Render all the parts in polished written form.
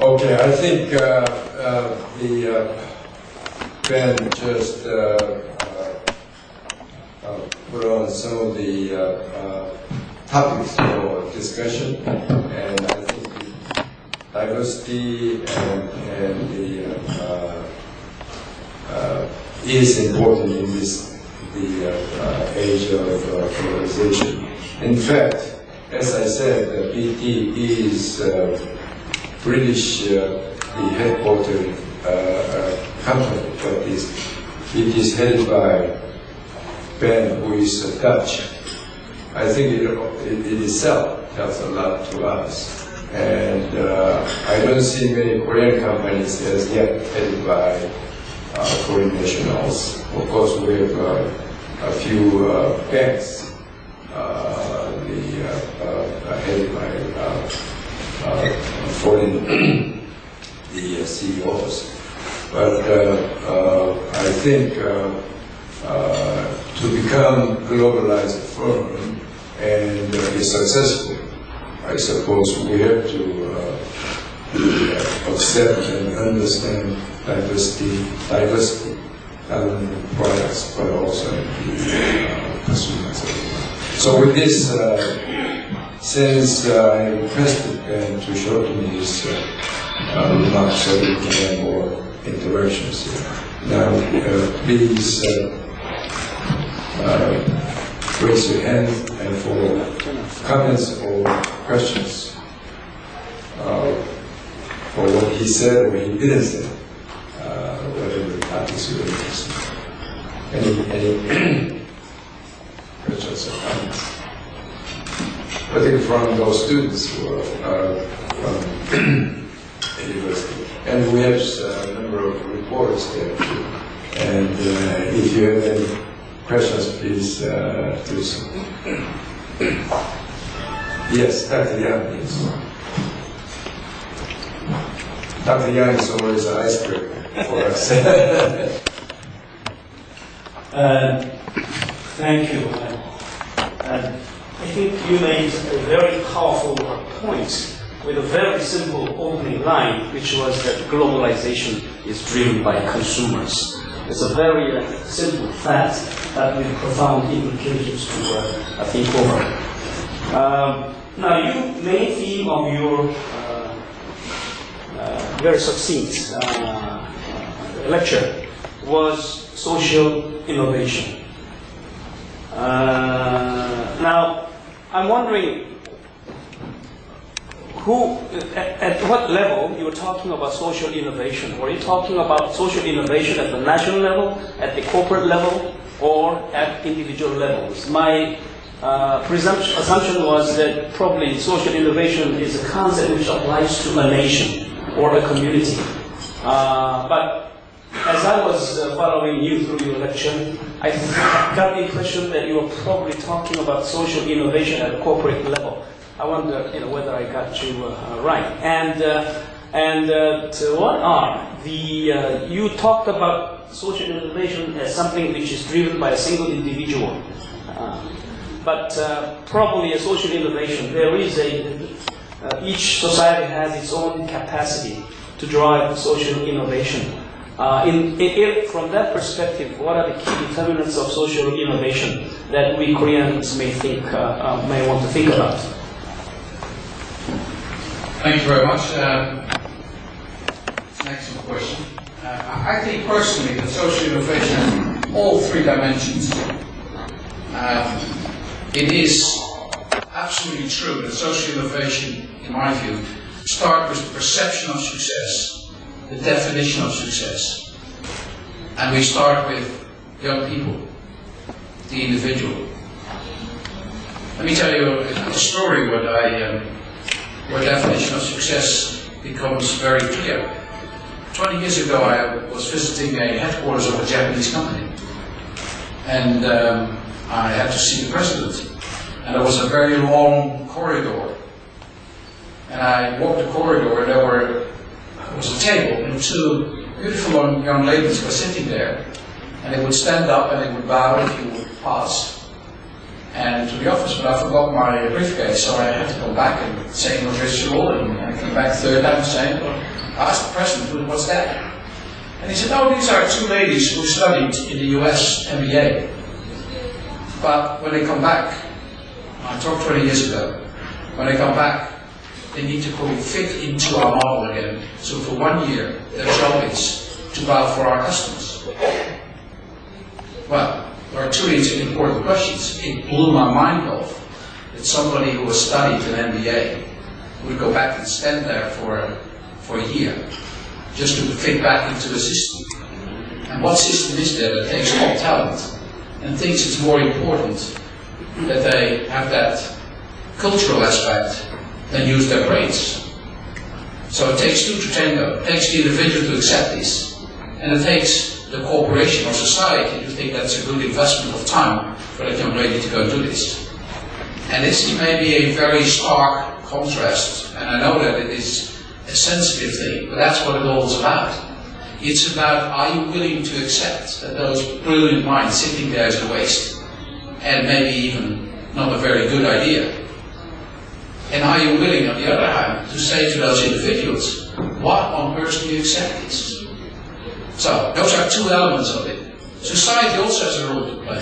Okay, I think Ben just put on some of the topics for discussion, and I think the diversity and the is important in this age of globalization. In fact, as I said, BT is British, the headquartered company, but it is headed by Ben, who is Dutch. I think it itself tells a lot to us. And I don't see many Korean companies as yet headed by Korean nationals. Of course, we have a few banks headed by foreign CEOs. But I think to become a globalized firm and be successful, I suppose we have to accept and understand diversity, products, but also consumers. So with this, since I requested Ben to shorten his remarks so we can have more interactions here. Now, please raise your hand and for comments or questions for what he said or he didn't say, whatever the topics you're interested in. Any questions or comments? Particularly from those students who are from university. And we have a number of reporters there too. And if you have any questions, please do so. Yes, Dr. Yang, please. Dr. Yang is always an icebreaker for us. Thank you. I think you made a very powerful point with a very simple opening line, which was that globalization is driven by consumers. It's a very simple fact that with profound implications to think over. Now, your main theme of your very succinct lecture was social innovation. Now, I'm wondering at what level you were talking about social innovation. Were you talking about social innovation at the national level, at the corporate level, or at individual levels? My assumption was that probably social innovation is a concept which applies to a nation or a community. But as I was following you through your lecture, I got the impression that you were probably talking about social innovation at a corporate level. I wonder, whether I got you right. And what are the? You talked about social innovation as something which is driven by a single individual, but probably a social innovation. There is each society has its own capacity to drive social innovation. From that perspective, what are the key determinants of social innovation that we Koreans may want to think about? Thank you very much. It's an excellent question. I think personally that social innovation has all three dimensions. It is absolutely true that social innovation, in my view, starts with the perception of success, the definition of success. And we start with young people, the individual. Let me tell you a story where definition of success becomes very clear. 20 years ago, I was visiting a headquarters of a Japanese company, and I had to see the president. And there was a very long corridor, and I walked the corridor, and there was a table, and two beautiful young ladies were sitting there, and they would stand up and they would bow if you would pass. And to the office, but I forgot my briefcase, so I had to go back and say no ritual, and I came back third time saying, I asked the president, what's that? And he said, oh, these are two ladies who studied in the US MBA. But when they come back, I talked 20 years ago, when they come back, they need to fit into our model again. So for 1 year, their job is to bow for our customers. Well, there are two important questions. It blew my mind off that somebody who has studied an MBA would go back and stand there for a year just to fit back into the system. And what system is there that takes top talent and thinks it's more important that they have that cultural aspect than use their brains? So it takes two to tango. It takes the individual to accept this, and it takes the corporation or society to think that's a good investment of time for that young lady to go do this. And this may be a very stark contrast, and I know that it is a sensitive thing, but that's what it all is about. It's about, are you willing to accept that those brilliant minds sitting there is a waste, and maybe even not a very good idea? And are you willing, on the other hand, to say to those individuals, what on earth do you accept this? So, those are two elements of it. Society also has a role to play.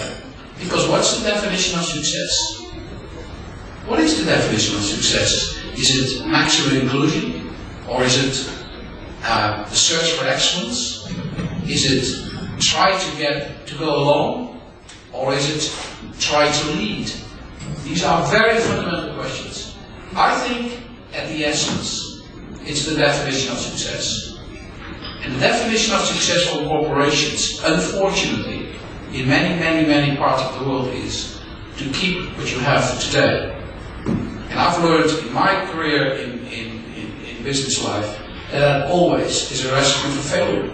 Because what's the definition of success? What is the definition of success? Is it maximum inclusion? Or is it the search for excellence? Is it try to go along? Or is it try to lead? These are very fundamental questions. I think, at the essence, it's the definition of success. And the definition of success for corporations, unfortunately, in many parts of the world is to keep what you have today. And I've learned in my career in business life that always is a recipe for failure.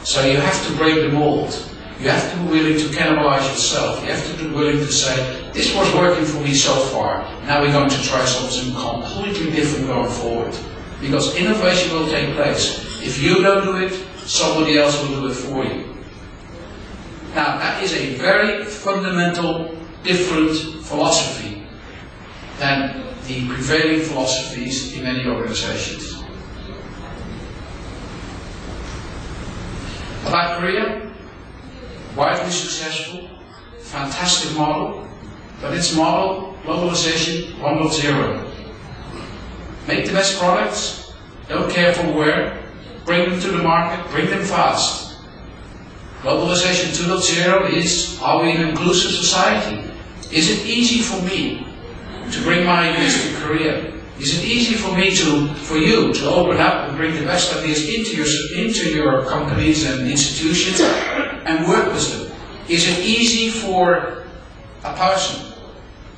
So you have to break the mold. You have to be willing to cannibalize yourself. You have to be willing to say, this was working for me so far, now we're going to try something completely different going forward. Because innovation will take place. If you don't do it, somebody else will do it for you. Now, that is a very fundamental, different philosophy than the prevailing philosophies in many organizations. About Korea, widely successful, fantastic model, but its model, globalization 1.0. Make the best products, don't care from where, bring them to the market, bring them fast. Globalization 2.0 is, are we an inclusive society? Is it easy for me to bring my ideas to Korea? Is it easy for you to open up and bring the best ideas into your companies and institutions and work with them? Is it easy for a person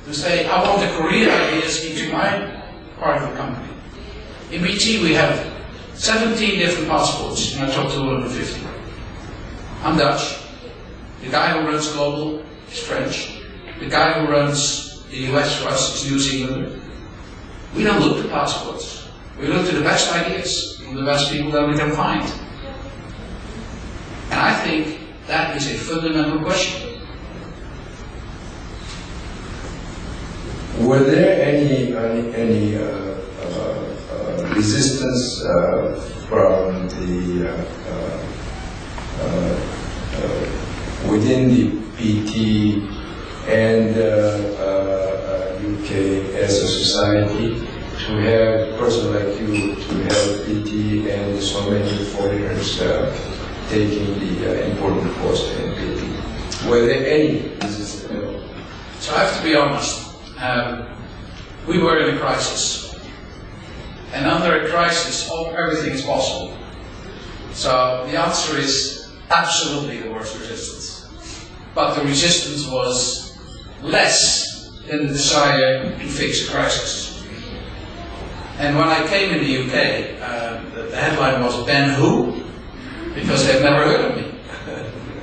to say, I want the Korean ideas into my part of the company? In BT we have 17 different passports, and I talked to 150. I'm Dutch. The guy who runs Global is French. The guy who runs the US for us is New Zealander. We don't look at passports. We look to the best ideas from the best people that we can find. And I think that is a fundamental question. Were there any resistance from the within the PT and UK as a society to have a person like you to have PT and so many foreigners taking the important post in PT? Were there any resistance at all? So I have to be honest. We were in a crisis. And under a crisis, everything is possible. So the answer is absolutely there was resistance. But the resistance was less than the desire to fix a crisis. And when I came in the UK, the headline was Ben Who? Because they've never heard of me.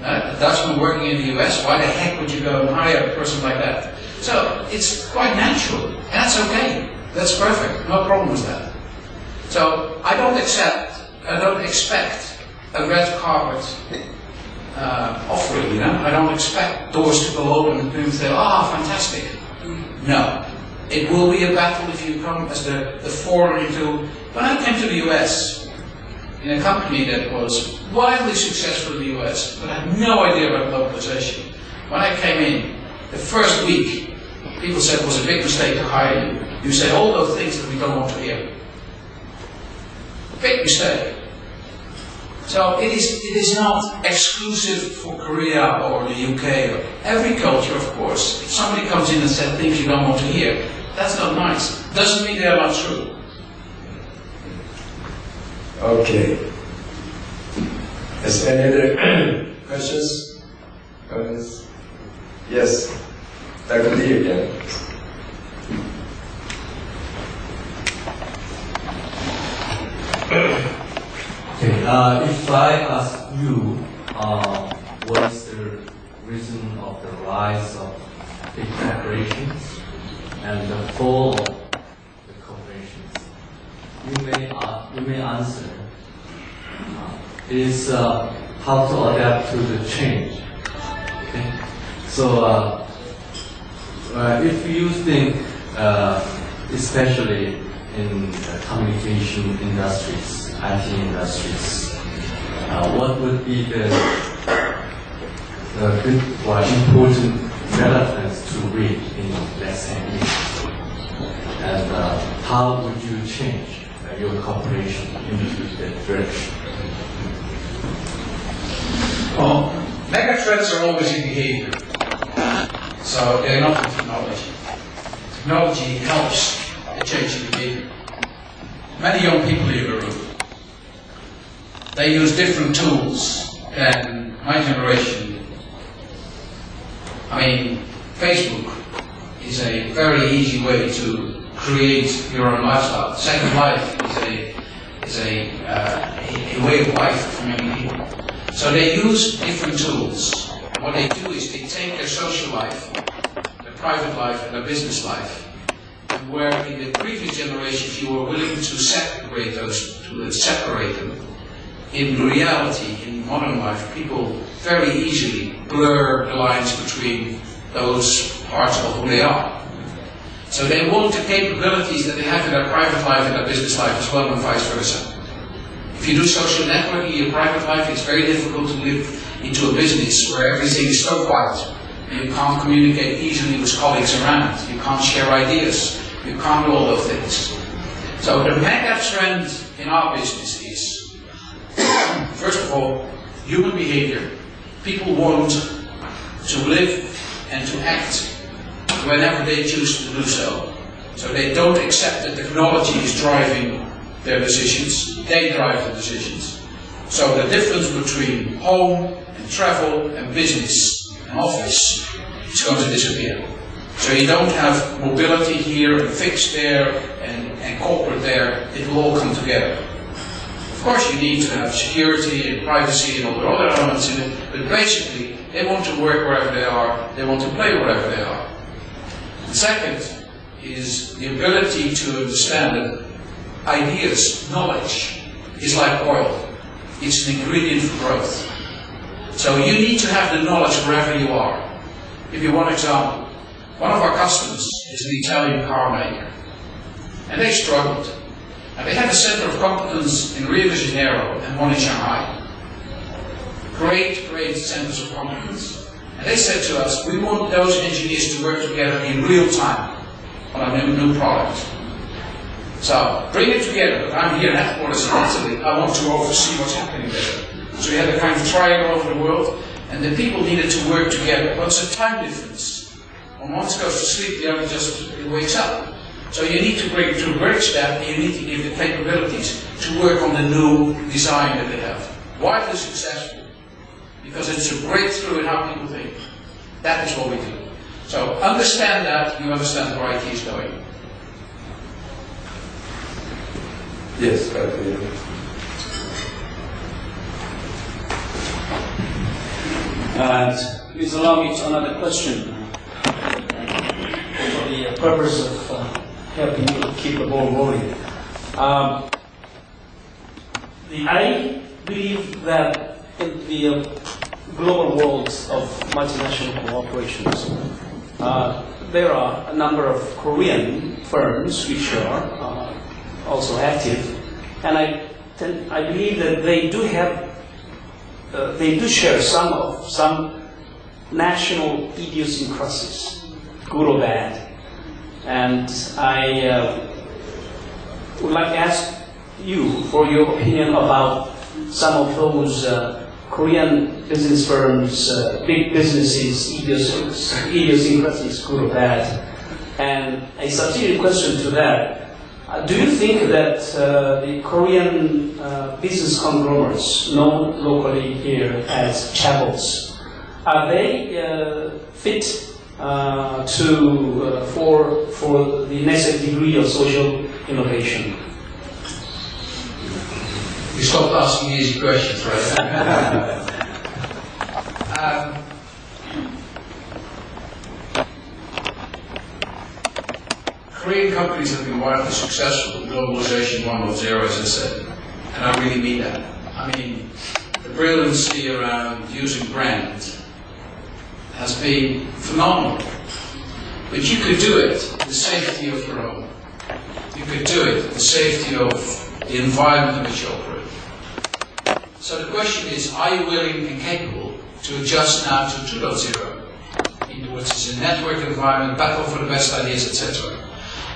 A Dutchman working in the US, why the heck would you go and hire a person like that? So it's quite natural, and that's okay. That's perfect, no problem with that. So I don't expect a red carpet offering, you know. I don't expect doors to go open and people say, ah, fantastic. No. It will be a battle if you come as the foreigner into... When I came to the US, in a company that was wildly successful in the US, but had no idea about localization. When I came in, the first week, people said it was a big mistake to hire you. You said all those things that we don't want to hear. Big mistake. So it is not exclusive for Korea or the UK. Or every culture, of course. If somebody comes in and says things you don't want to hear, that's not nice. Doesn't mean they're not true. Okay. Is there any other questions? Comments? Yes. Dr. Lee again. Okay, if I ask you, what is the reason of the rise of big corporations and the fall of the corporations, you may answer is how to adapt to the change. Okay, so if you think, especially in communication industries, IT industries, what would be the good or important developments to read in less than years? And how would you change your corporation into that direction? Well, mega trends are always in behavior. So they're not in technology. Technology helps the change in behavior. Many young people in the room, they use different tools than my generation did. I mean, Facebook is a very easy way to create your own lifestyle. Second Life is a way of life for many people. So they use different tools. What they do is they take their social life, their private life and their business life, and where in the previous generations you were willing to separate them, in reality, in modern life, people very easily blur the lines between those parts of who they are. So they want the capabilities that they have in their private life and their business life as well, and vice versa. If you do social networking in your private life, it's very difficult to live into a business where everything is so quiet. You can't communicate easily with colleagues around. You can't share ideas. You can't do all those things. So the mega trend in our business is, first of all, human behavior. People want to live and to act whenever they choose to do so. So they don't accept that technology is driving their decisions. They drive the decisions. So the difference between home and travel and business and office is going to disappear. So you don't have mobility here and fixed there and corporate there. It will all come together. Of course you need to have security and privacy and all the other elements in it, but basically they want to work wherever they are, they want to play wherever they are. The second is the ability to understand that ideas, knowledge, is like oil. It's an ingredient for growth. So you need to have the knowledge wherever you are. I'll give you one example. One of our customers is an Italian car maker. And they struggled. And they had a center of competence in Rio de Janeiro and one in Shanghai. Great, great centers of competence. And they said to us, we want those engineers to work together in real time on a new product. So, bring it together, but I'm here in headquarters in Italy. I want to oversee what's happening there. So we had a kind of triangle over the world, and the people needed to work together. But it's a time difference. When one goes to sleep, the other just wakes up. So you need to bridge that, and you need to give the capabilities to work on the new design that they have. Widely successful, because it's a breakthrough in how people think. That is what we do. So understand that, you understand where IT is going. Yes, And please allow me to another question for the purpose of helping you keep the ball rolling. I believe that in the global world of multinational corporations, there are a number of Korean firms which are also active, and I I believe that they do have, they do share some national idiosyncrasies, good or bad. And I would like to ask you for your opinion about some of those Korean business firms, big businesses, idiosyncrasies, good or bad. And a subsidiary question to that, do you think that the Korean business conglomerates, known locally here as chaebols, are they fit for the necessary degree of social innovation? You stopped asking easy questions, right? Korean companies have been wildly successful in globalization 1.0, as I said, and I really mean that. I mean, the brilliancy around using brand has been phenomenal. But you could do it in the safety of your home. You could do it in the safety of the environment in which you operate. So the question is, are you willing and capable to adjust now to 2.0? In other words, it's a network environment, battle for the best ideas, etc.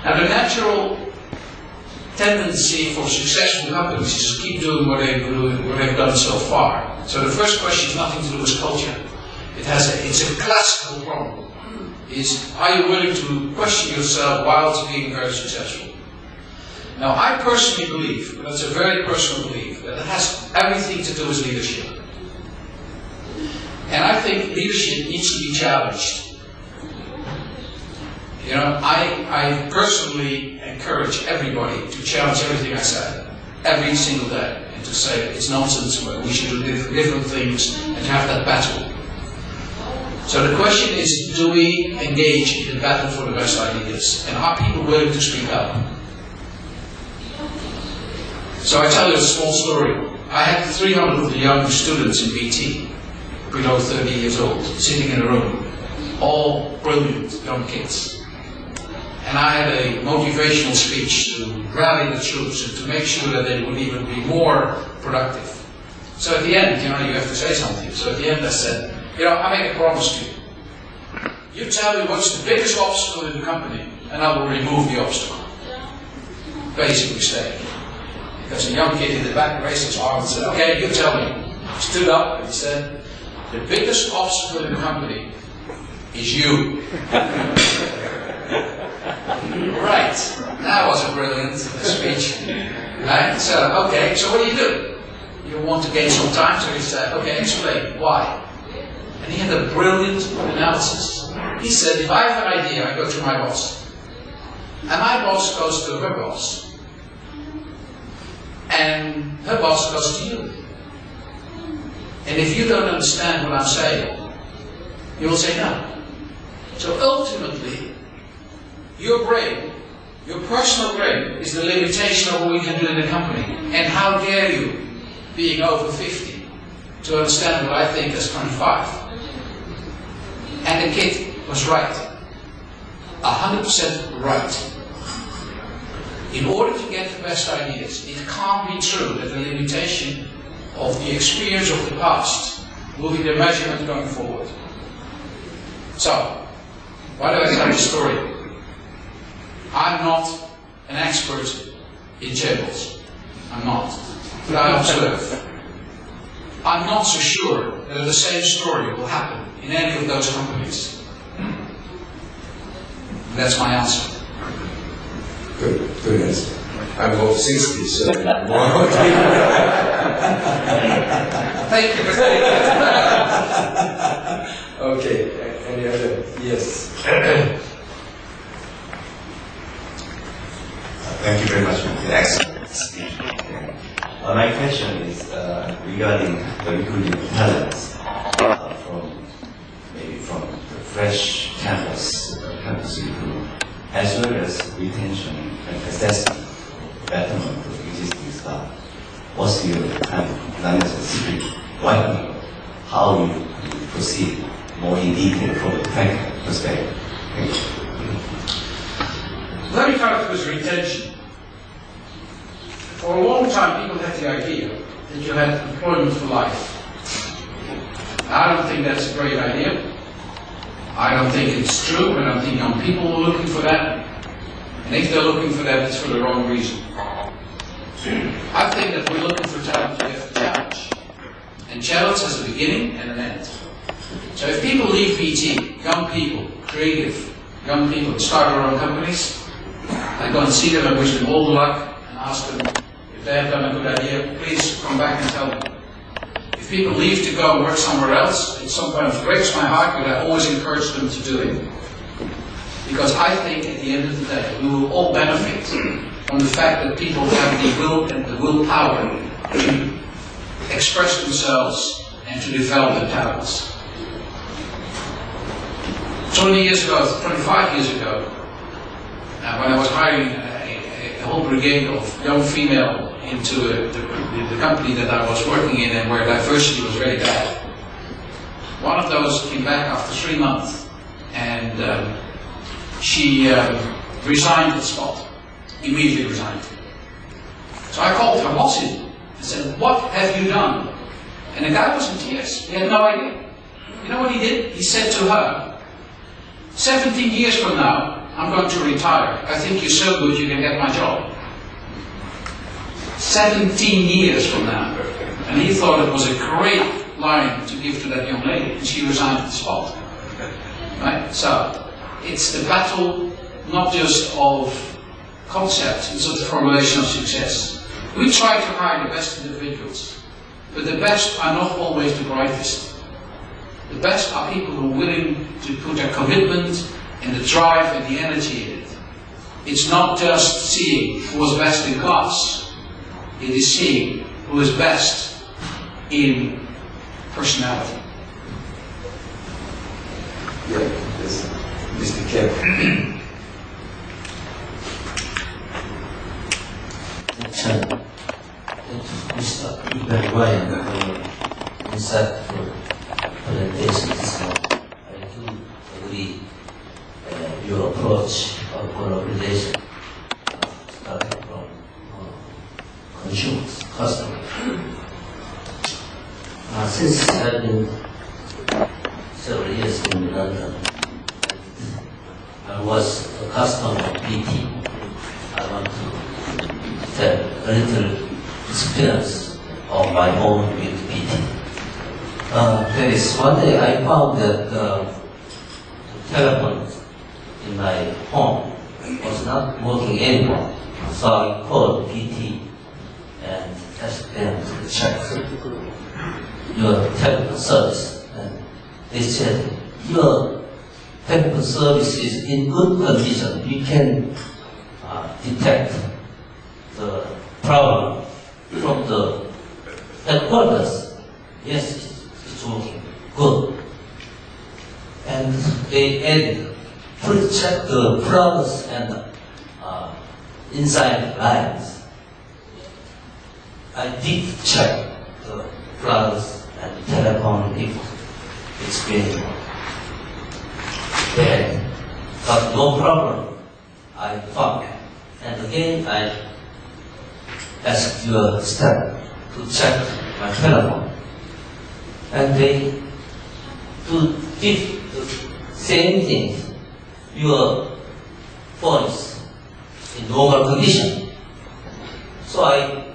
Now the natural tendency for successful companies is to keep doing what they've done so far. So the first question is nothing to do with culture. It's a classical problem. Are you willing to question yourself whilst being very successful? Now, I personally believe, but it's a very personal belief, that it has everything to do with leadership. And I think leadership needs to be challenged. You know, I personally encourage everybody to challenge everything I say, every single day, and to say it's nonsense, we should do different things, and to have that battle. So the question is, do we engage in the battle for the best ideas? And are people willing to speak up? So I tell you a small story. I had 300 of the young students in BT, below 30 years old, sitting in a room, all brilliant young kids. And I had a motivational speech to rally the troops and to make sure that they would even be more productive. So at the end, you know, you have to say something. So at the end I said, you know, I make a promise to you. You tell me what's the biggest obstacle in the company, and I will remove the obstacle. Basic mistake. Because a young kid in the back raised his arm and said, okay, you tell me. He stood up and he said, the biggest obstacle in the company is you. Right. That was a brilliant speech. Right? So, okay, so what do? You want to gain some time, so he said, okay, explain. Why? And he had a brilliant analysis. He said, if I have an idea, I go to my boss. And my boss goes to her boss. And her boss goes to you. And if you don't understand what I'm saying, you will say no. So ultimately, your brain, your personal brain, is the limitation of what we can do in the company. And how dare you, being over 50, to understand what I think as 25. And the kid was right. 100% right. In order to get the best ideas, it can't be true that the limitation of the experience of the past will be the measurement going forward. So, why do I tell this story? I'm not an expert in chaebols. I'm not. But I observe. I'm not so sure that the same story will happen in any of those companies. That's my answer. Good answer. I'm over 60, so Thank you. Okay, any other? Yes. Thank you very much for the excellent speech. My question is regarding the recruiting of talents from the fresh campus recruit, as well as retention and assessment, betterment of existing staff. What's your kind of non-specific weapon? How you proceed more in detail from the technical perspective? Thank you. Let me start with retention. For a long time, people had the idea that you had employment for life. I don't think that's a great idea. I don't think it's true. I don't think young people are looking for that. And if they're looking for that, it's for the wrong reason. I think that we're looking for talent to get the challenge. And challenge has a beginning and an end. So if people leave BT, young people, creative, young people, start their own companies, I go and see them and wish them all the luck and ask them if they have done a good idea, please come back and tell me. If people leave to go and work somewhere else, it sometimes breaks my heart, but I always encourage them to do it. Because I think at the end of the day, we will all benefit from the fact that people have the will and the willpower to express themselves and to develop their talents. 20 years ago, 25 years ago, when I was hiring a whole brigade of young female into the company that I was working in and where diversity was very bad, one of those came back after 3 months and she resigned the spot, immediately resigned. So I called her boss in and said, "What have you done?" And the guy was in tears. He had no idea. You know what he did? He said to her, 17 years from now, I'm going to retire. I think you're so good you can get my job. 17 years from now. And he thought it was a great line to give to that young lady, and she resigned at the spot. Right? So, it's the battle not just of concepts, it's of the formulation of success. We try to hire the best individuals, but the best are not always the brightest. The best are people who are willing to put their commitment and the drive and the energy in it. It's not just seeing who is best in class, it is seeing who is best in personality. Yeah, yes. Mr. Kemp. Mr. Verwaayen, insightful presentation this morning. I do agree your approach of globalization starting from consumers, customers. Since I've been several years in London, I was a customer of BT. I want to tell a little experience of my own with BT. There is one day I found that the telephone in my home was not working anymore. So I called BT and asked them to check your telephone service. And they said, your telephone service is in good condition. We can detect the problem from the headquarters. Yes, it's working good. And they added, please check the plugs and inside lines. I did check the plugs and telephone if it's been bad, but no problem I found. And again I asked your staff to check my telephone. And they did the same thing. Your phone is in normal condition. So I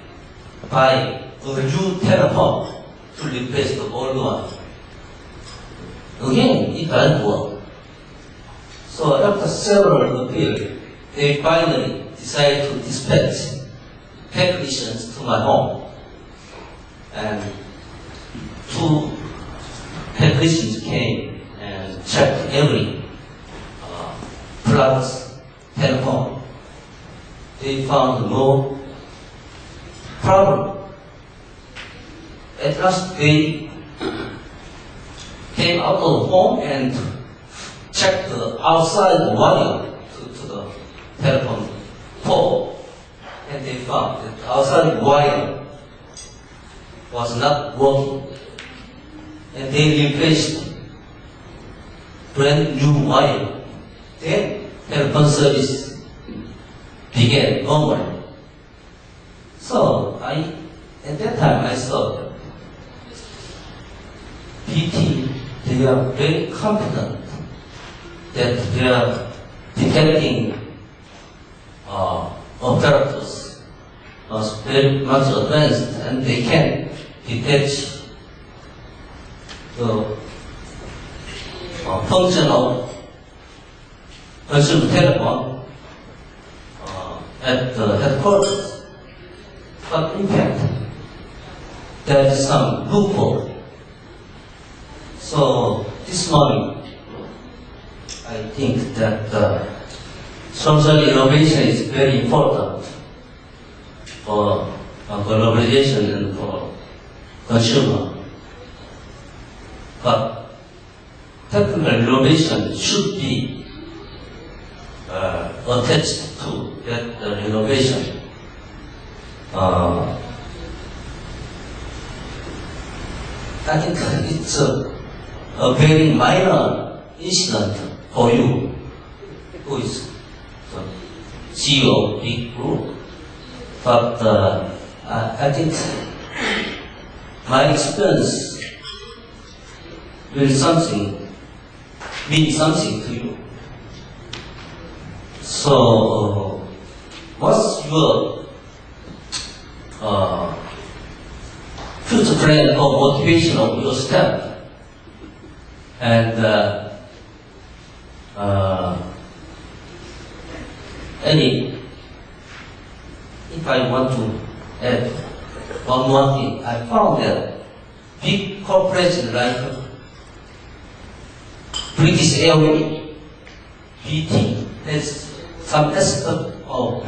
buy a new telephone to replace the old one. Again, it doesn't work. So after several appeals, they finally decided to dispatch technicians to my home. And 2 technicians came and checked every plugs, telephone. They found no problem. At last they came out of home and checked the outside wire to the telephone pole, and they found that the outside wire was not working, and they replaced brand new wire. Then telephone service began normally. So at that time I thought BT, they are very confident that they are detecting operators very much advanced, and they can detect the function of consumer telephone at the headquarters. But in fact, there is some loophole. So this morning, I think that social innovation is very important for globalization and for consumer. But technical innovation should be attached to that innovation. I think it's a very minor incident for you, who is the CEO of big group. But I think my experience will mean something to you. So, what's your future plan or motivation of your staff? And if I want to add one more thing, I found that big corporations like British Airways, BT, has some aspect of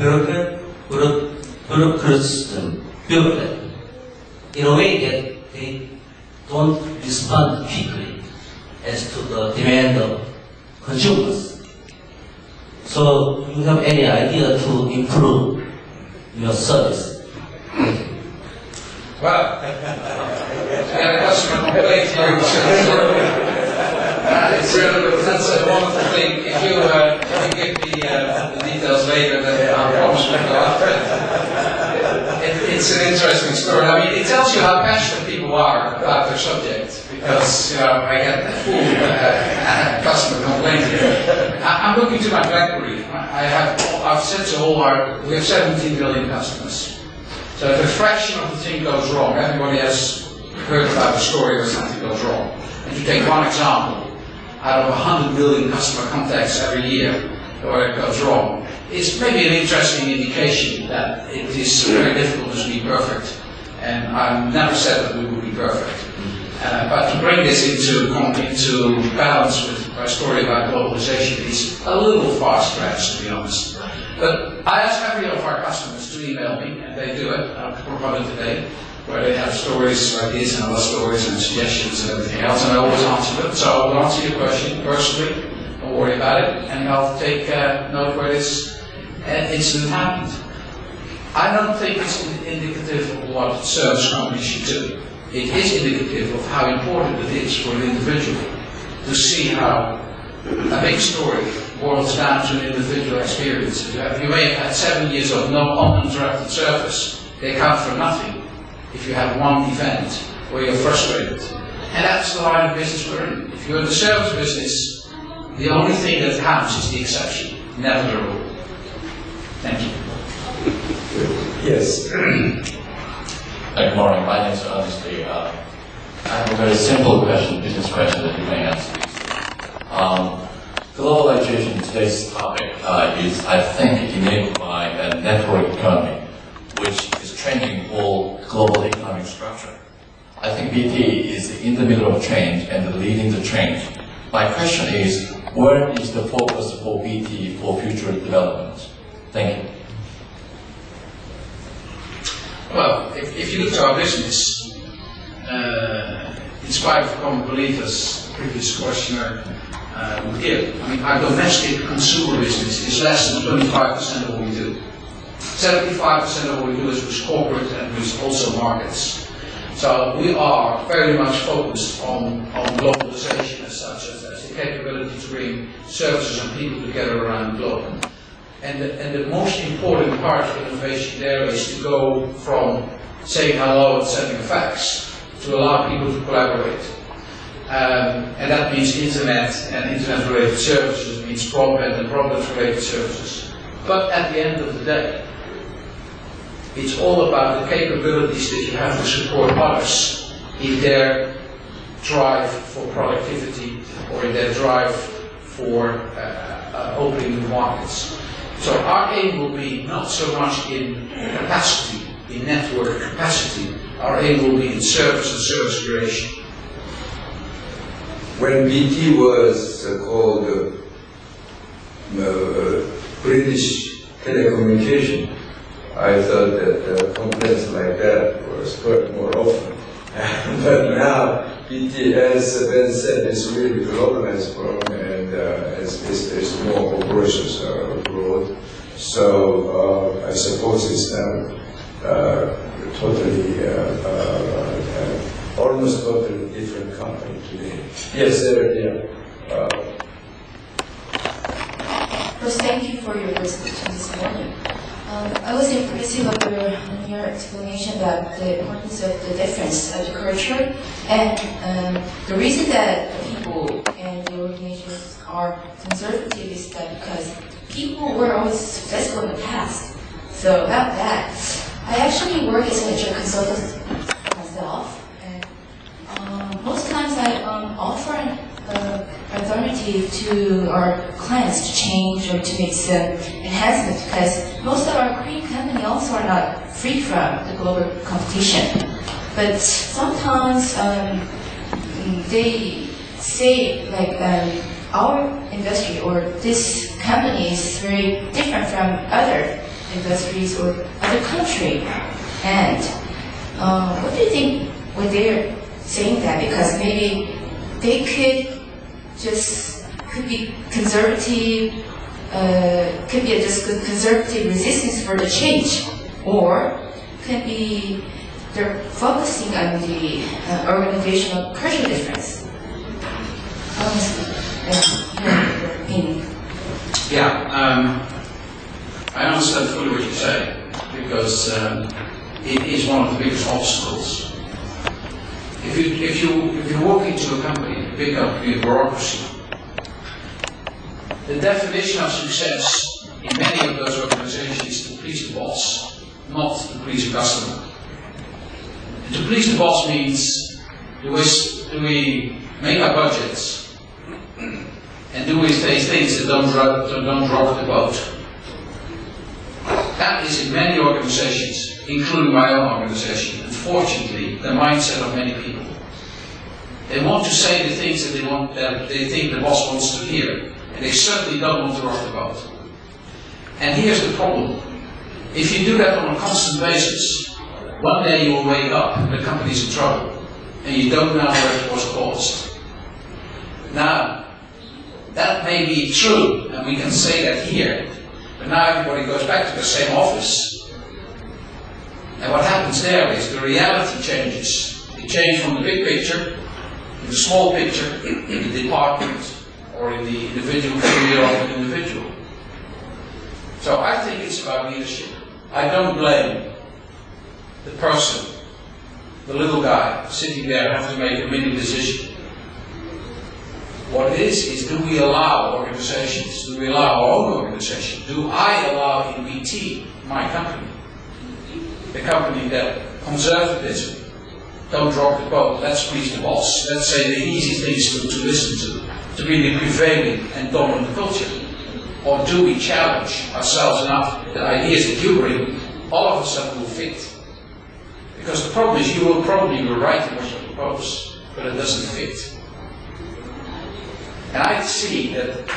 bureaucracy in a way that they don't respond quickly as to the demand of consumers. So, do you have any idea to improve your service? Well, yeah, customer complaint here, that's a wonderful thing. If you give me the details later, then I promise we'll go after it. It's an interesting story. I mean, it tells you how passionate people are about their subject. Because I get a full customer complaint here. I'm looking to my BlackBerry. I've said to all we have 17 million customers. So if a fraction of the thing goes wrong, everybody has heard about the story where something goes wrong. And you take one example, out of 100 million customer contacts every year where it goes wrong, it's maybe an interesting indication that it is very difficult to be perfect. And I've never said that we would be perfect. But to bring this into balance with my story about globalization is a little far-stretched, to be honest. But I ask every one of our customers to email me, and they do it. I'll provide it today, where they have stories like this and other stories and suggestions and everything else, and I always answer them. So I'll answer your question personally. Don't worry about it, and I'll take note where this incident happened. I don't think it's indicative of what service companies should do. It is indicative of how important it is for an individual to see how a big story boils down to an individual experience. You may have had 7 years of no uninterrupted service. They count for nothing if you have one event where you're frustrated. And that's the line of business we're in. If you're in the service business, the only thing that counts is the exception, never the rule. Thank you. Yes. Good morning. My name is Ernest Lee. I have a very simple business question that you may answer. Globalization, today's topic, is, I think, enabled by a network economy, which is changing all global economic structure. I think BT is in the middle of change and leading the change. My question is, where is the focus for BT for future development? Thank you. Well, if you look to our business, in spite of common belief, as the previous questioner would give, I mean, our domestic consumer business is less than 25% of what we do. 75% of what we do is with corporate and with also markets. So we are very much focused on globalization as such, as the capability to bring services and people together around the globe. And the most important part of innovation there is to go from saying hello and sending a fax to allow people to collaborate. And that means internet and internet-related services, it means broadband and broadband-related services. But at the end of the day, it's all about the capabilities that you have to support others in their drive for productivity or in their drive for opening new markets. So our aim will be not so much in capacity, in network capacity, our aim will be in service and service creation. When BT was called British Telecommunication, I thought that complaints like that was heard more often. But now, BT, as Ben said, is really globalized program, and there's more operations abroad. So I suppose it's now totally, almost totally different company today. Yes, sir, First, thank you for your presentation this morning. I was impressed of your explanation about the importance of the difference of the culture, and the reason that people and the organizations are conservative is that because people were always successful in the past. So about that, I actually work as an HR consultant myself, and most times I offer an alternative to our clients to change or to make some enhancements, because most of our Korean companies also are not free from the global competition. But sometimes they say like our industry or this company is very different from other industries or other country. And what do you think when they're saying that? Because maybe they could be conservative, could be just conservative resistance for the change, or could be they're focusing on the organizational cultural difference. Your opinion. Yeah, I understand fully what you say, because it is one of the biggest obstacles. If you walk into a company, a big company, a bureaucracy, the definition of success in many of those organizations is to please the boss, not to please the customer. And to please the boss means do we make our budgets, and do we say things that don't rock the boat. That is in many organizations, including my own organization, unfortunately, the mindset of many people. They want to say the things that they think the boss wants to hear, and they certainly don't want to rock the boat. And here's the problem. If you do that on a constant basis, one day you will wake up and the company's in trouble, and you don't know where it was caused. Now, that may be true, and we can say that here, but now everybody goes back to the same office. And what happens there is the reality changes. It changes from the big picture to the small picture in the department or in the individual career of an individual. So I think it's about leadership. I don't blame the person, the little guy, sitting there having to make a mini decision. What it is do we allow organizations, do we allow our own organization, do I allow in BT, my company, the company that conservatism, don't rock the boat, let's please the boss, let's say the easy things to listen to be the prevailing and dominant culture? Or do we challenge ourselves enough that ideas that you bring, all of a sudden will fit? Because the problem is you will probably be right in what you propose, but it doesn't fit. And I see that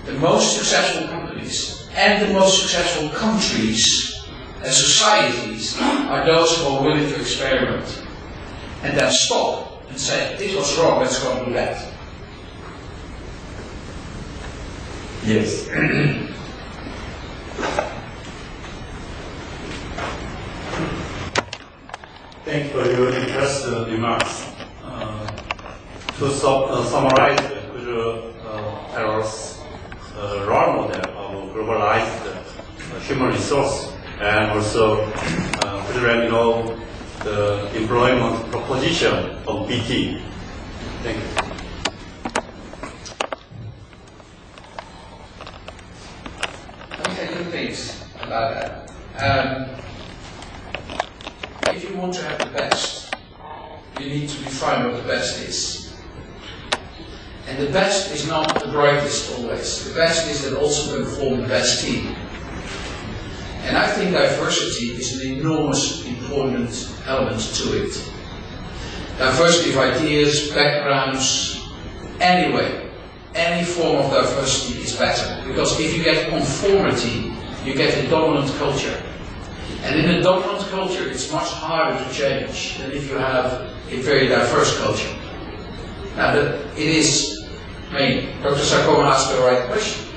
the most successful companies and the most successful countries and societies are those who are willing to experiment and then stop and say, this was wrong, let's go and do that. Yes. Thank you for your interesting remarks. To summarize, could you tell us a role model of globalized human resource and also could let me know the employment proposition of BT. Thank you. Let me say two things about that. If you want to have the best, you need to define what the best is. And the best is not the brightest always. The best is that also can form the best team. And I think diversity is an enormous important element to it. Diversity of ideas, backgrounds, anyway, any form of diversity is better. Because if you get conformity, you get a dominant culture. And in a dominant culture, it's much harder to change than if you have a very diverse culture. Now, Dr. Sarkoma asked the right question.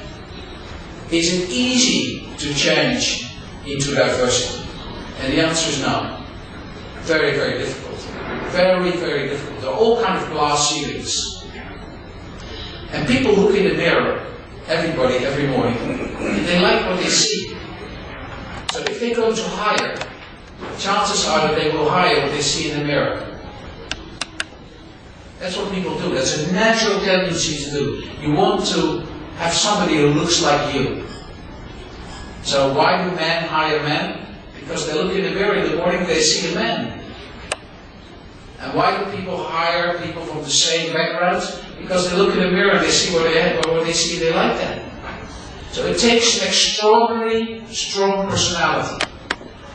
Is it easy to change into diversity? And the answer is no. Very, very difficult. Very, very difficult. There are all kinds of glass ceilings. And people look in the mirror, everybody, every morning, and they like what they see. So if they go to hire, chances are that they will hire what they see in the mirror. That's what people do. That's a natural tendency to do. You want to have somebody who looks like you. So why do men hire men? Because they look in the mirror in the morning, they see a man. And why do people hire people from the same backgrounds? Because they look in the mirror and they see what they have, or what they see, they like that. So it takes an extraordinarily strong personality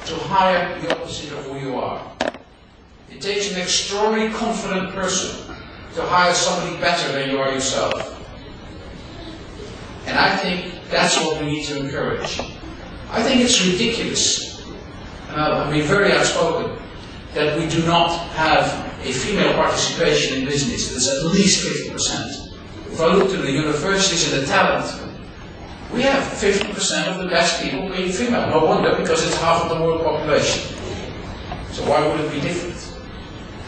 to hire the opposite of who you are. It takes an extraordinarily confident person to hire somebody better than you are yourself. And I think that's what we need to encourage. I think it's ridiculous, and I'll be very outspoken, that we do not have a female participation in business. That's at least 50%. If I look to the universities and the talent, we have 50% of the best people being female. No wonder, because it's half of the world population. So why would it be different?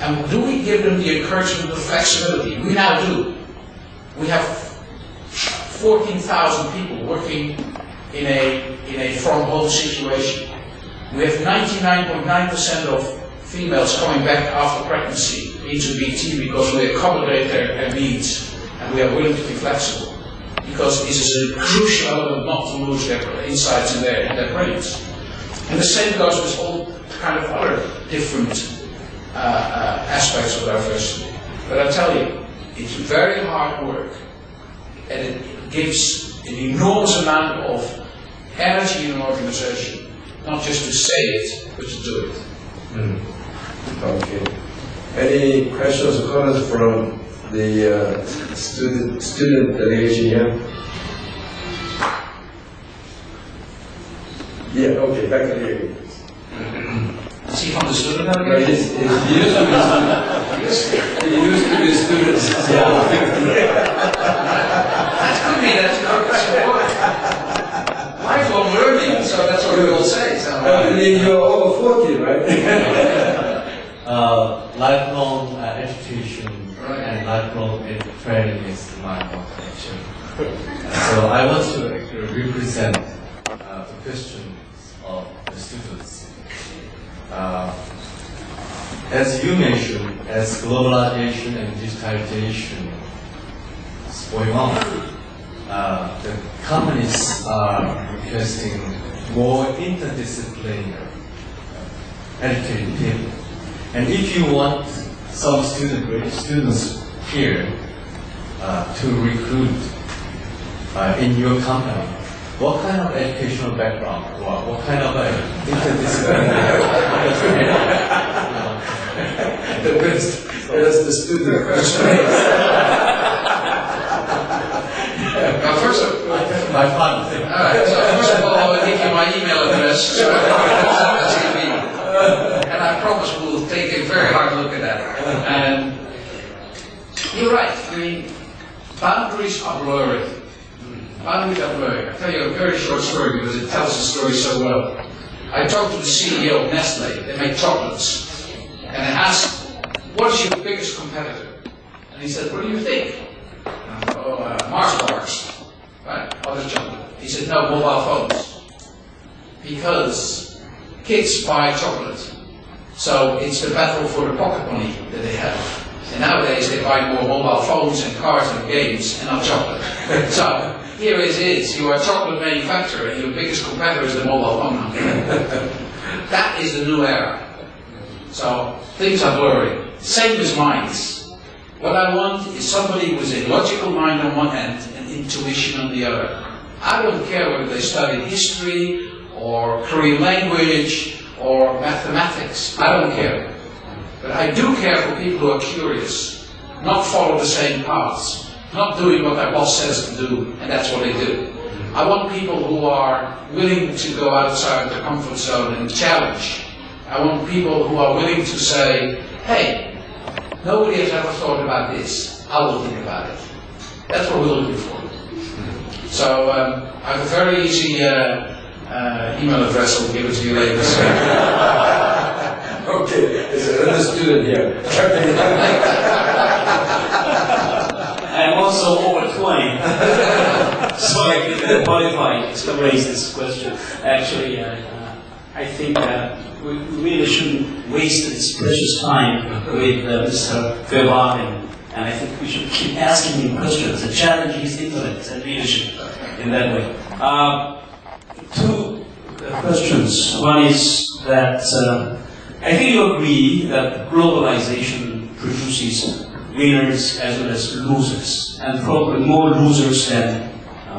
And do we give them the encouragement, the flexibility? We now do. We have 14,000 people working in a from-home situation. We have 99.9% of females coming back after pregnancy into BT because we accommodate their needs and we are willing to be flexible. Because this is a crucial element not to lose their insights in their brains. And the same goes with all kind of other different aspects of diversity. But I tell you, it's very hard work and it gives an enormous amount of energy in an organization, not just to say it, but to do it. Okay. Any questions or comments from the student delegation here? Yeah, okay, back to you. Is he from the student No, delegation? He used to be students. That could be that, lifelong learning, so that's what we all say. So, You're over 40, right? Lifelong education and lifelong training is my motivation. So I want to represent the questions of the students. As you mentioned, as globalization and digitalization is going on, the companies are requesting more interdisciplinary educated people. And if you want some students here to recruit in your company, what kind of educational background or what kind of interdisciplinary The best is the student question. Well, first of all, my fun thing. alright, so first of all, I will give you my email address so I can send that to me. And I promise we'll take a very hard look at that. And you're right, I mean, boundaries are blurring. Boundaries are blurring. I'll tell you a very short story because it tells the story so well. I talked to the CEO of Nestle, they make chocolates, and I asked, what is your biggest competitor? And he said, what do you think? And I thought, Mars bars, right? Other chocolate. He said, no, mobile phones. because kids buy chocolate. So it's the battle for the pocket money that they have. And nowadays they buy more mobile phones and cars and games and not chocolate. So here it is, you are a chocolate manufacturer and your biggest competitor is the mobile phone company. That is the new era. So things are blurry. Same as minds. What I want is somebody with a logical mind on one hand and intuition on the other. I don't care whether they study history or Korean language or mathematics. I don't care. But I do care for people who are curious, not follow the same paths, not doing what their boss says to do, and that's what they do. I want people who are willing to go outside their comfort zone and challenge. I want people who are willing to say, hey, nobody has ever thought about this. I will think about it. That's what we're looking for. So I have a very easy email address. I'll give it to you later. Okay, there's another student here. I'm also over 20, so I can qualify to raise this question. Actually, I think we really shouldn't waste this precious time with Mr. Verwaayen, and I think we should keep asking him questions and challenging his intellect and leadership in that way. Two questions. One is that I think you agree that globalization produces winners as well as losers, and probably more losers than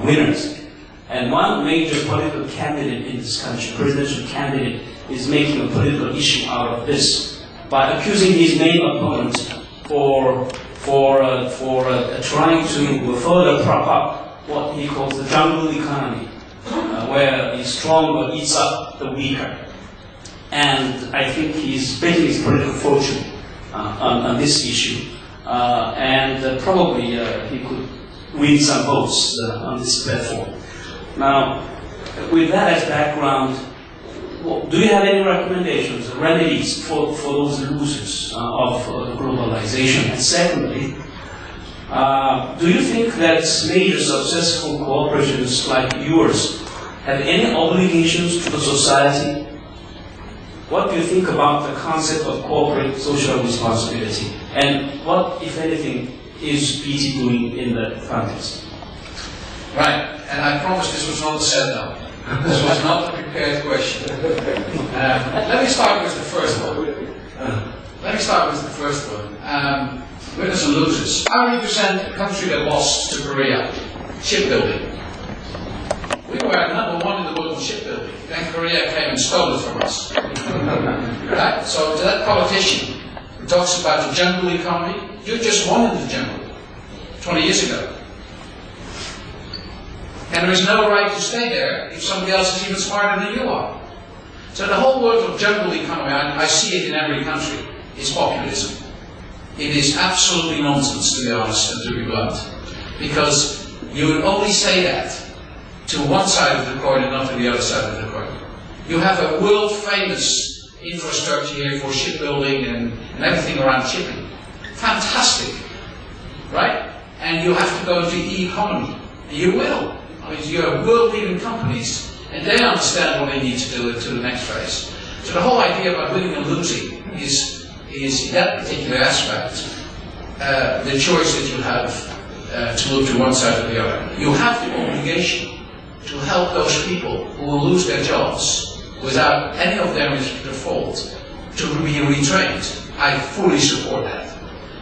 winners. And one major political candidate in this country, presidential candidate, is making a political issue out of this by accusing his main opponent for trying to further prop up what he calls the jungle economy, where the stronger eats up the weaker. And I think he's betting his political fortune on this issue. Probably he could win some votes on this platform. Now, with that as background, do you have any recommendations, remedies for those losers of globalization? And secondly, do you think that major successful corporations like yours have any obligations to the society? What do you think about the concept of corporate social responsibility? And what, if anything, is BT doing in that context? Right, and I promise this was not a setup. This was not a prepared question. Let me start with the first one. Winners and losers. I represent a country that lost to Korea, shipbuilding. We were number one in the world in shipbuilding. Then Korea came and stole it from us. Right? So to that politician who talks about the jungle economy, you just won in the jungle 20 years ago. And there is no right to stay there if somebody else is even smarter than you are. So the whole world of jungle economy, I see it in every country, is populism. It is absolutely nonsense, to be honest and to be blunt. Because you would only say that to one side of the coin and not to the other side of the coin. You have a world-famous infrastructure here for shipbuilding and everything around shipping. Fantastic, right? And you have to go into e-economy. And you will. I mean, you have world-leading companies, and they understand what they need to do to the next phase. So the whole idea about winning and losing is in that particular aspect, the choice that you have to move to one side or the other. You have the obligation to help those people who will lose their jobs without any of them is their fault to be retrained. I fully support that.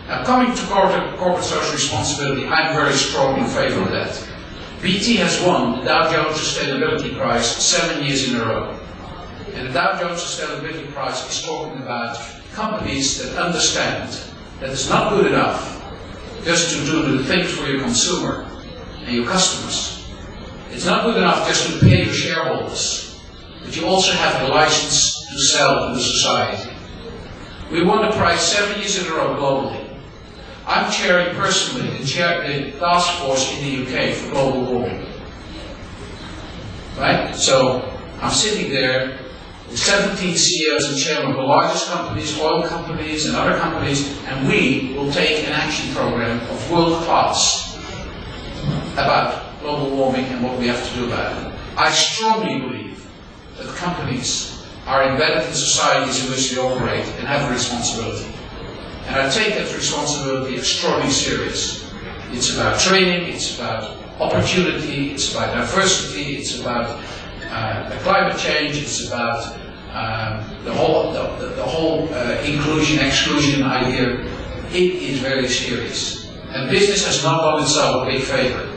Now, coming to corporate social responsibility, I'm very strong in favor of that. BT has won the Dow Jones Sustainability Prize 7 years in a row. And the Dow Jones Sustainability Prize is talking about companies that understand that it's not good enough just to do the things for your consumer and your customers. It's not good enough just to pay your shareholders, but you also have a license to sell to the society. We won the prize 7 years in a row globally. I'm chairing personally the task force in the UK for global warming. Right? So I'm sitting there with 17 CEOs and chairmen of the largest companies, oil companies and other companies, and we will take an action program of world class about global warming and what we have to do about it. I strongly believe that companies are embedded in societies in which they operate and have a responsibility. And I take that responsibility extraordinarily serious. It's about training, it's about opportunity, it's about diversity, it's about climate change, it's about the whole inclusion-exclusion idea. It is very serious. And business has not done itself a big favor.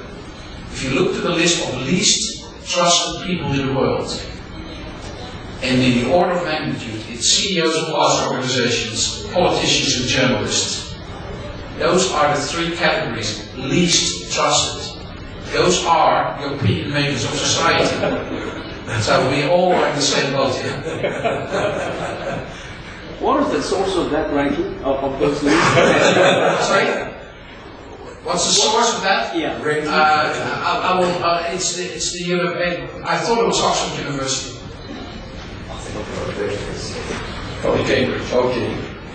If you look to the list of least trusted people in the world, and in the order of magnitude, it's CEOs of large organizations, politicians and journalists. Those are the three categories least trusted. Those are the opinion makers of society. So we all are in the same boat here. What is the source of that ranking of those lists? Sorry? What's the source of that? Yeah. I will. It's the. I thought it was Oxford University. Okay,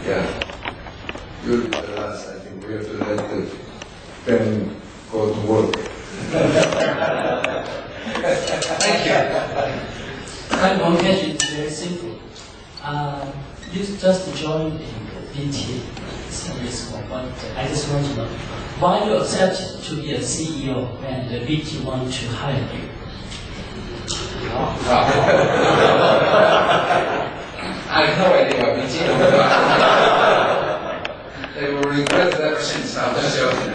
yeah. You'll be the last. I think we have to let the pen go to work. Thank you. My one question is very simple. You just joined BT. It's very small, but I just want to know why you accept to be a CEO when the BT want to hire you. I have no idea what BT They will regret it ever since. I'm just joking.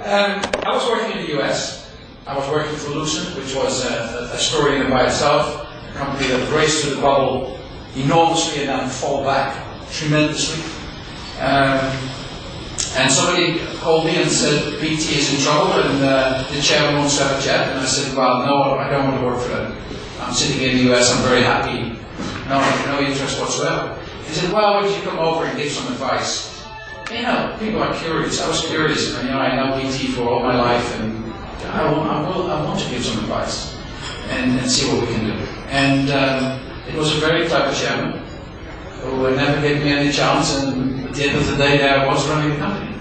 I was working in the US. I was working for Lucent, which was a story in and by itself. A company that raced to the bubble enormously and then fall back tremendously. And somebody called me and said, BT is in trouble and the chairman wants to have a chat. And I said, well, no, I don't want to work for them. I'm sitting in the US, I'm very happy. No interest whatsoever. He said, well, why don't you come over and give some advice? You know, people are curious. I was curious. And, I know BT for all my life and I want to give some advice and see what we can do. And it was a very clever chairman who never gave me any chance, and at the end of the day, I was running the company.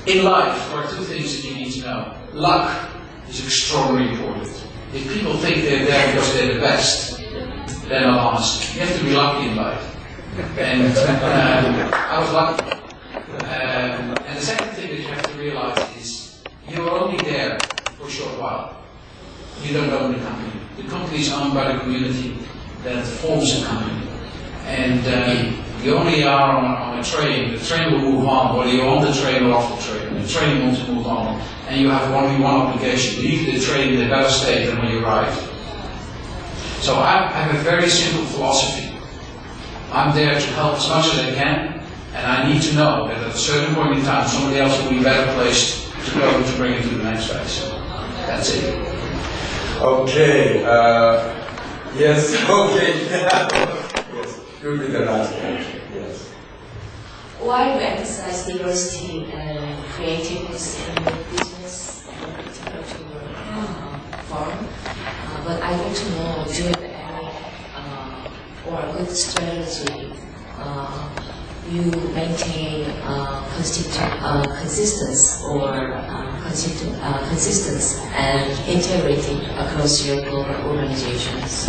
In life, there are two things that you need to know. Luck is extraordinarily important. If people think they're there because they're the best, they're not honest. You have to be lucky in life. And I was lucky. And the second thing that you have to realize is you're only there for a short while. You don't own the company. The company is owned by the community that forms the company. And you only are on a train. The train will move on, whether you're on the train or off the train. The train wants to move on. And you have only one obligation. Leave the train in a better state than when you arrived. So I have a very simple philosophy. I'm there to help as much as I can, and I need to know that at a certain point in time somebody else will be better placed to go to bring it to the next phase. That's it. Okay. Yes. Okay. Yes. You'll be the last one. Yes. Why do you emphasize diversity and creativeness in your business and particular to your firm? But I want to know, do you have any or a good strategy you maintain consistency and integrity across your global organizations?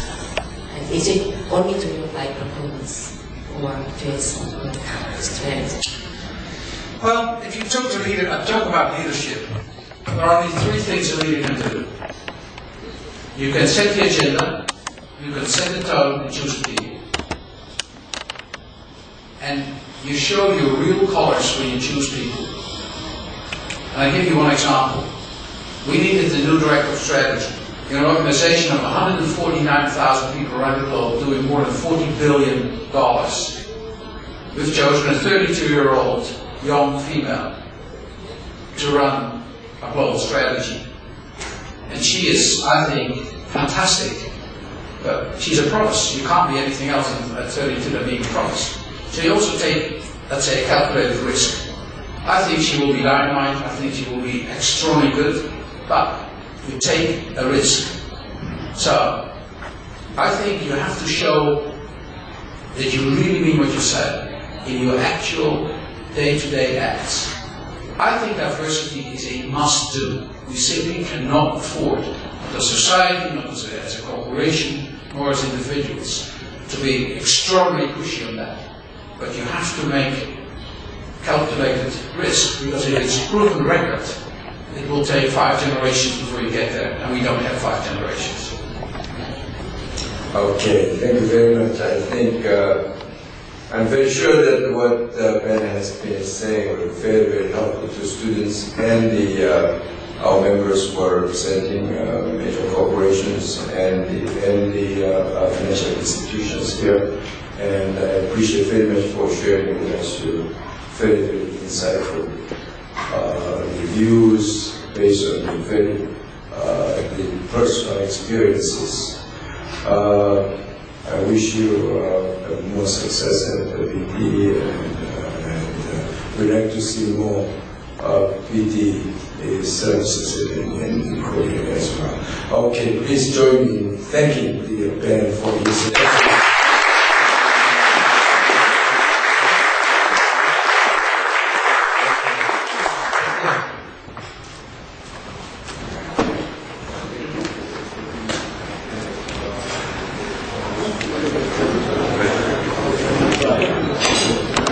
And is it only driven by performance or do you have some strategy? Well, if you talk about leadership, there are only three things a leader can do. You can set the agenda, you can set the tone and choose people, and you show your real colors when you choose people. And I'll give you one example. We needed a new director of strategy. In an organization of 149,000 people around the globe doing more than $40 billion, we've chosen a 32-year-old young female to run a global strategy. And she is, I think, fantastic. But she's a promise. You can't be anything else at 32 than being a promise. So you also take, let's say, a calculated risk. I think she will be dynamite. I think she will be extremely good. But you take a risk. So I think you have to show that you really mean what you say in your actual day-to-day acts. I think diversity is a must-do. We simply cannot afford, not as a society, not as a corporation, nor as individuals, to be extraordinarily pushy on that. But you have to make calculated risk, because if it's a proven record, it will take 5 generations before you get there, and we don't have 5 generations. Okay, thank you very much. I think I'm very sure that what Ben has been saying was very, very helpful to students and our members who are representing major corporations and the financial institutions here. And I appreciate very much for sharing with us your very, very insightful reviews based on your very the personal experiences. I wish you more success at the PT, and we'd like to see more PT services in Korea as well. Okay, please join me in thanking the Ben for his attention.